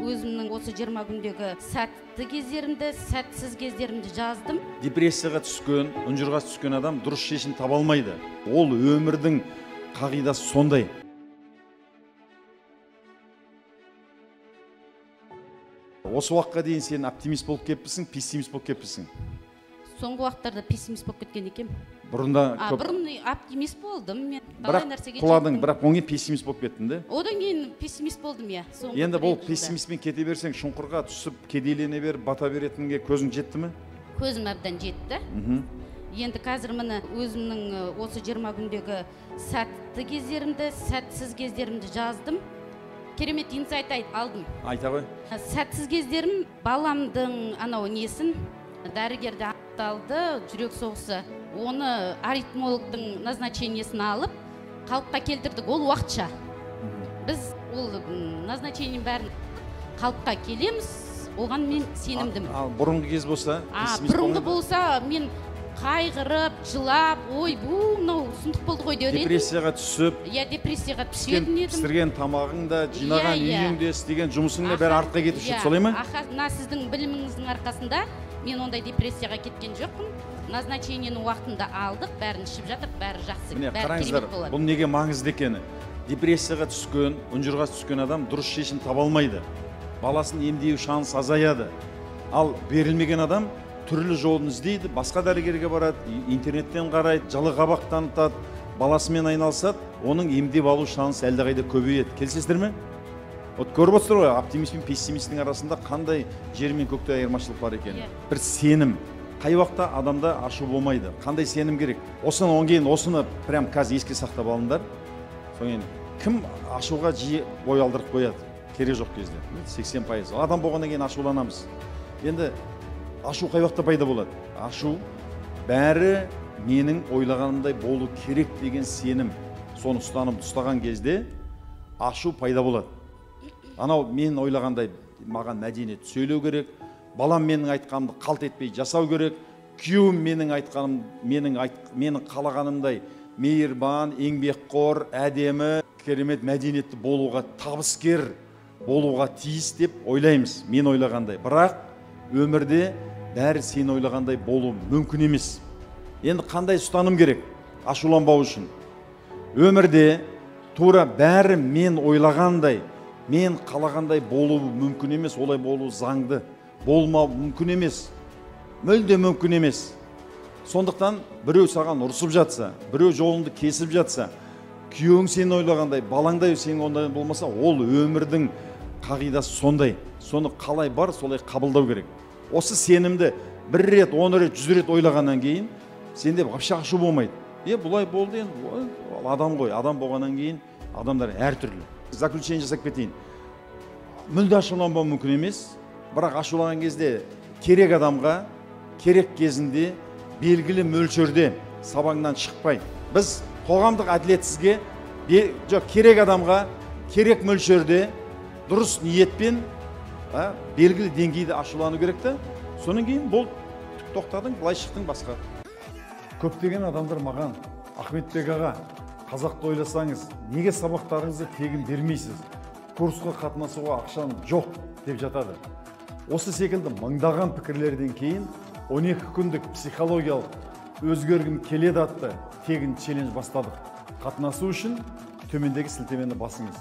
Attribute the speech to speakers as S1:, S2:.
S1: өзімнің осы 20 күндегі сәтті кездерімді, сәтсіз кездерімді жаздым.
S2: Депрессияға түскен, ұнжырға түскен адам дұрыс шешім таба алмайды. Ол өмірдің қағидасы сондай. Осы уақытқа дейін сен оптимист болып кеппісің, пессимист болып кеппісің?
S1: Соңғы уақыттарда пессимист болып кеткен екем.
S2: Бұрын
S1: оптимист болдым мен.
S2: Бірақ құладың, бірақ оңай пессимист болып кеттің де?
S1: Одан кейін пессимист болдым, я.
S2: Енді бұл пессимистмен кете берсең, шұңқырға түсіп, кедейлене беріп, бата беретінге көзің жетті ме?
S1: Көзім әбден жетті. Енді қазір міне өзімнің осы 20 күндегі сәтті кездерімді, сәтсіз кездерімді жаздым. Керемет инсайт алдым.
S2: Айта ғой.
S1: Сәтсіз кездерім баламдың анау несін дәрігерде анықталды, жүрек соғысы. Оны аритмологтың назначениесін алып, қалыпқа келтірдік. Ол уақытша. Біз ол назначениенің бәрін қалыпқа келеміз. Оған мен сенімдім.
S2: Ал бұрынғы кез болса,
S1: бұрынғы болса мен қайғырып, жылап, ой, бұл мынау сұмдық болды ғой деп едім.
S2: Депрессияға түсіп,
S1: депрессияға түсетін едім.
S2: Пісірген тамағың да, жинаған үйіңде, істеген жұмысың да бәрі артқа кетіп жүрді, солай ма?
S1: Мына сіздің біліміңіздің арқасында мен ондай депрессияға кеткен жоқпын. Назначениені уақытында алдық, бәрін ішіп жатыр, бәрі жақсы.
S2: Міне қараңыздар, бұл неге маңызды екені. Депрессияға түскен, ұнжырға түскен адам дұрыс шешім таба алмайды. Баласын емдеу шансы азаяды. Ал берілмеген адам түрлі жолын іздейді, басқа дәрігерге барады, интернеттен қарайды, жылы қабақ танытады, баласымен айналысады, оның емдеп алу шансы әлдеқайда көбейеді. Келісесіздер ме? Вот көріп отырсыздар ғой, оптимист пен пессимисттің арасында қандай жер мен көкте айырмашылық бар екені. Бір сенім. Қай уақытта адамда ашу болмайды. Қандай сенім керек? Осыны кейін осыны прям қазір еске сақтап алыңдар. Содан кім ашуға жиі бой алдырып қояды? Керек жоқ кезде. 80%. Адам болғаннан кейін ашуланамыз. Енді ашу қай уақытта пайда болады? Ашу бәрі менің ойлағанымдай болу керек деген сенім. Соны ұстаған кезде ашу пайда болады. Анау мен ойлағандай маған мәдениет сөйлеу керек, балам менің айтқанымды қалт етпей жасау керек, күйеуім менің айтқаным, менің қалағанымдай мейірбан, еңбекқор, әдемі, керемет мәдениетті болуға, табыскер болуға тиіс деп ойлаймыз, мен ойлағандай. Бірақ өмірде бәрі сен ойлағандай болу мүмкін емес. Енді қандай ұстаным керек ашуланбау үшін? Өмірде тура бәрі мен ойлағандай, мен қалағандай болу мүмкін емес, олай болу заңды, болмау мүмкін емес, мүлде мүмкін емес. Сондықтан біреу саған ұрсып жатса, біреу жолыңды кесіп жатса, күйеуің сен ойлағандай, балаңдай сен ондай болмаса, ол өмірдің қағидасы сондай. Соны қалай бар, солай қабылдау керек. Осы сенімді бір рет, 10 рет, 100 рет ойлағаннан кейін, сенде вообще ашу болмайды. Бұлай болды енді, адам ғой, адам болғаннан кейін адамдар әртүрлі. Заключение жасап кетейін. Мүлде ашуланбау мүмкін емес, бірақ ашуланған кезде керек адамға, керек кезінде, белгілі мөлшерде сабаңнан шықпай. Біз қоғамдық әділетсізге, керек адамға, керек мөлшерде, дұрыс ниетпен, белгілі деңгейде ашулану керек та, соның кейін бұл тоқтадың, былай шықтың басқа. Көптеген адамдар маған, Ахметбек аға, қазақты ойласаңыз, неге сабақтарыңызды тегін бермейсіз? Курсқа қатынасуға ақшам жоқ деп жатады. Осы секілді мыңдаған пікірлерден кейін 12 күндік психологиялық өзгергім келеді атты тегін челлендж бастадық. Қатынасу үшін төмендегі сілтемені басыңыз.